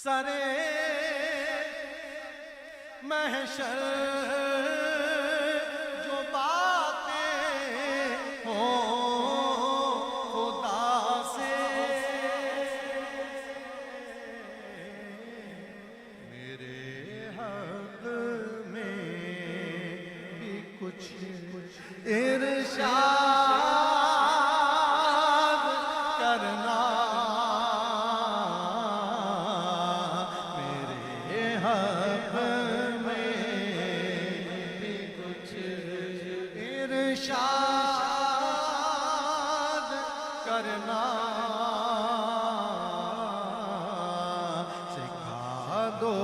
सरे महशर जो बातें हो खुदा से, मेरे हक में भी कुछ इरशाद करना, मेरे हक में भी कुछ इरशाद करना। सिखा दो